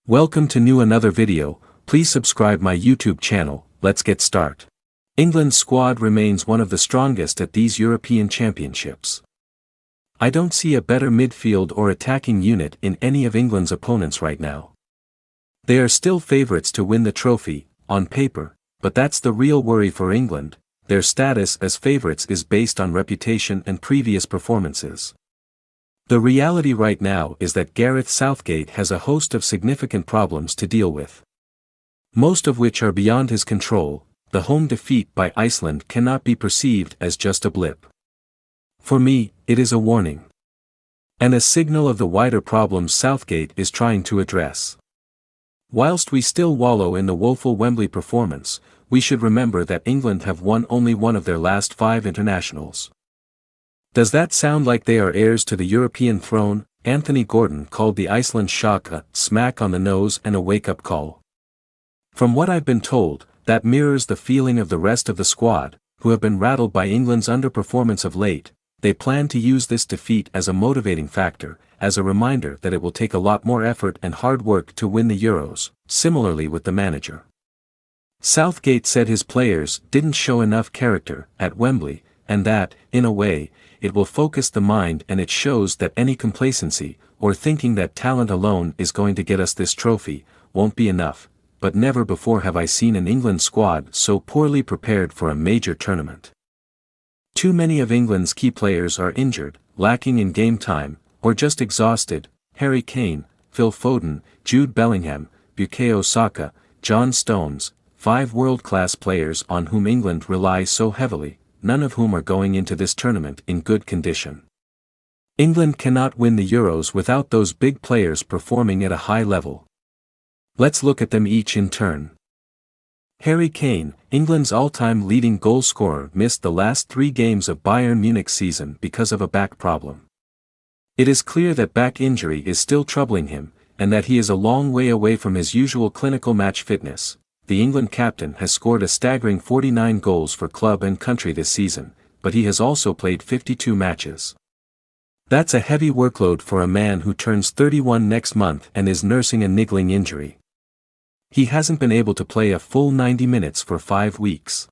Welcome to another video. Please subscribe my YouTube channel. Let's get start. England's squad remains one of the strongest at these European Championships. I don't see a better midfield or attacking unit in any of England's opponents right now. They are still favourites to win the trophy, on paper, but that's the real worry for England. Their status as favourites is based on reputation and previous performances. The reality right now is that Gareth Southgate has a host of significant problems to deal with. Most of which are beyond his control. The home defeat by Iceland cannot be perceived as just a blip. For me, it is a warning. And a signal of the wider problems Southgate is trying to address. Whilst we still wallow in the woeful Wembley performance, we should remember that England have won only one of their last 5 internationals. Does that sound like they are heirs to the European throne? Anthony Gordon called the Iceland shock a smack on the nose and a wake-up call. From what I've been told, that mirrors the feeling of the rest of the squad, who have been rattled by England's underperformance of late. They plan to use this defeat as a motivating factor, as a reminder that it will take a lot more effort and hard work to win the Euros, similarly with the manager. Southgate said his players didn't show enough character at Wembley, and that, in a way, it will focus the mind, and it shows that any complacency, or thinking that talent alone is going to get us this trophy, won't be enough. But never before have I seen an England squad so poorly prepared for a major tournament. Too many of England's key players are injured, lacking in game time, or just exhausted. Harry Kane, Phil Foden, Jude Bellingham, Bukayo Saka, John Stones, 5 world-class players on whom England relies so heavily, none of whom are going into this tournament in good condition. England cannot win the Euros without those big players performing at a high level. Let's look at them each in turn. Harry Kane, England's all-time leading goal scorer, missed the last 3 games of Bayern Munich's season because of a back problem. It is clear that back injury is still troubling him, and that he is a long way away from his usual clinical match fitness. The England captain has scored a staggering 49 goals for club and country this season, but he has also played 52 matches. That's a heavy workload for a man who turns 31 next month and is nursing a niggling injury. He hasn't been able to play a full 90 minutes for 5 weeks.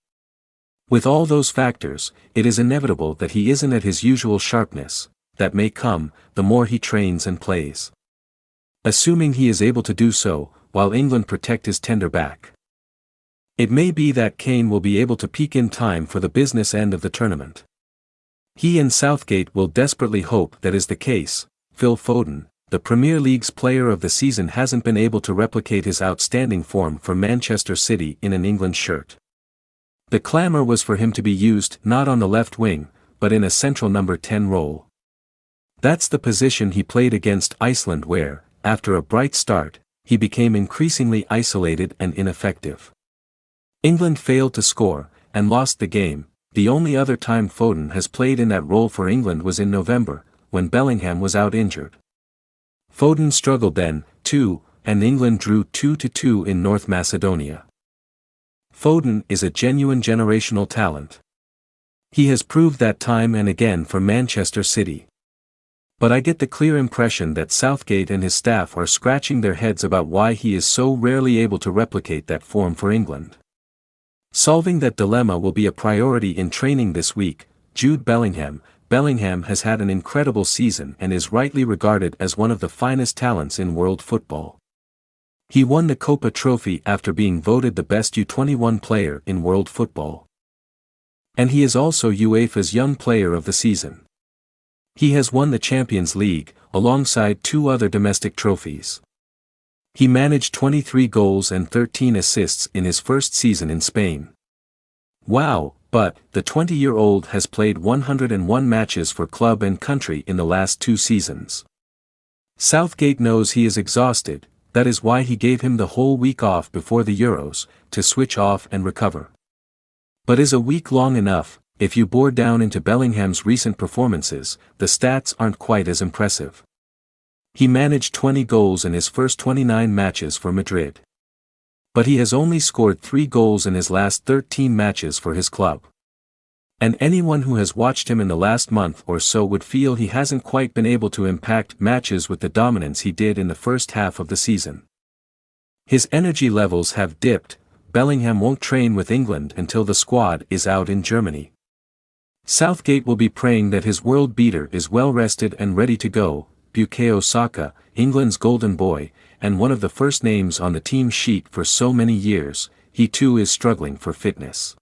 With all those factors, it is inevitable that he isn't at his usual sharpness. That may come, the more he trains and plays. Assuming he is able to do so, while England protect his tender back. It may be that Kane will be able to peak in time for the business end of the tournament. He and Southgate will desperately hope that is the case. Phil Foden, the Premier League's player of the season, hasn't been able to replicate his outstanding form for Manchester City in an England shirt. The clamour was for him to be used not on the left wing, but in a central number 10 role. That's the position he played against Iceland, where, after a bright start, he became increasingly isolated and ineffective. England failed to score, and lost the game. The only other time Foden has played in that role for England was in November, when Bellingham was out injured. Foden struggled then, too, and England drew 2-2 in North Macedonia. Foden is a genuine generational talent. He has proved that time and again for Manchester City. But I get the clear impression that Southgate and his staff are scratching their heads about why he is so rarely able to replicate that form for England. Solving that dilemma will be a priority in training this week. Jude Bellingham. Bellingham has had an incredible season and is rightly regarded as one of the finest talents in world football. He won the Copa Trophy after being voted the best U21 player in world football. And he is also UEFA's Young Player of the Season. He has won the Champions League, alongside 2 other domestic trophies. He managed 23 goals and 13 assists in his first season in Spain. Wow, but the 20-year-old has played 101 matches for club and country in the last 2 seasons. Southgate knows he is exhausted. That is why he gave him the whole week off before the Euros, to switch off and recover. But is a week long enough? If you bore down into Bellingham's recent performances, the stats aren't quite as impressive. He managed 20 goals in his first 29 matches for Madrid. But he has only scored 3 goals in his last 13 matches for his club. And anyone who has watched him in the last month or so would feel he hasn't quite been able to impact matches with the dominance he did in the first half of the season. His energy levels have dipped. Bellingham won't train with England until the squad is out in Germany. Southgate will be praying that his world beater is well rested and ready to go. Bukayo Saka, England's golden boy, and one of the first names on the team sheet for so many years, he too is struggling for fitness.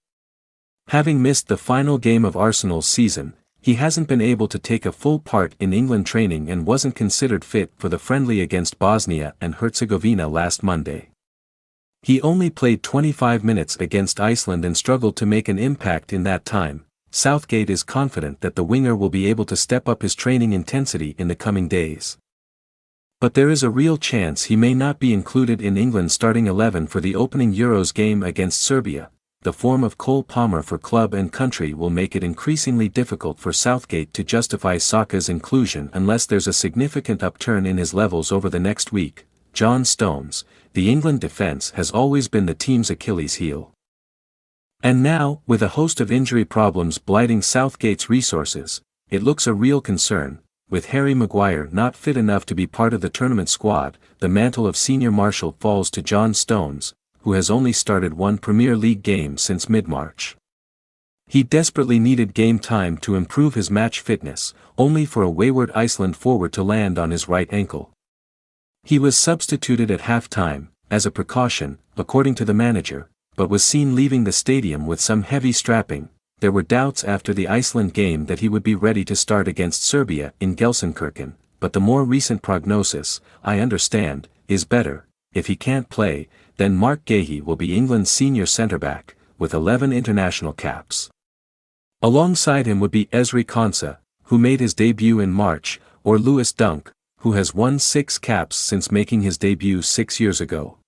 Having missed the final game of Arsenal's season, he hasn't been able to take a full part in England training and wasn't considered fit for the friendly against Bosnia and Herzegovina last Monday. He only played 25 minutes against Iceland and struggled to make an impact in that time. Southgate is confident that the winger will be able to step up his training intensity in the coming days. But there is a real chance he may not be included in England's starting 11 for the opening Euros game against Serbia. The form of Cole Palmer for club and country will make it increasingly difficult for Southgate to justify Saka's inclusion unless there's a significant upturn in his levels over the next week. John Stones, the England defence has always been the team's Achilles heel. And now, with a host of injury problems blighting Southgate's resources, it looks a real concern. With Harry Maguire not fit enough to be part of the tournament squad, the mantle of senior marshal falls to John Stones, who has only started one Premier League game since mid-March. He desperately needed game time to improve his match fitness, only for a wayward Iceland forward to land on his right ankle. He was substituted at half-time, as a precaution, according to the manager, but was seen leaving the stadium with some heavy strapping. There were doubts after the Iceland game that he would be ready to start against Serbia in Gelsenkirchen, but the more recent prognosis, I understand, is better. If he can't play, then Mark Gahey will be England's senior centre-back, with 11 international caps. Alongside him would be Ezri Konsa, who made his debut in March, or Lewis Dunk, who has won 6 caps since making his debut 6 years ago.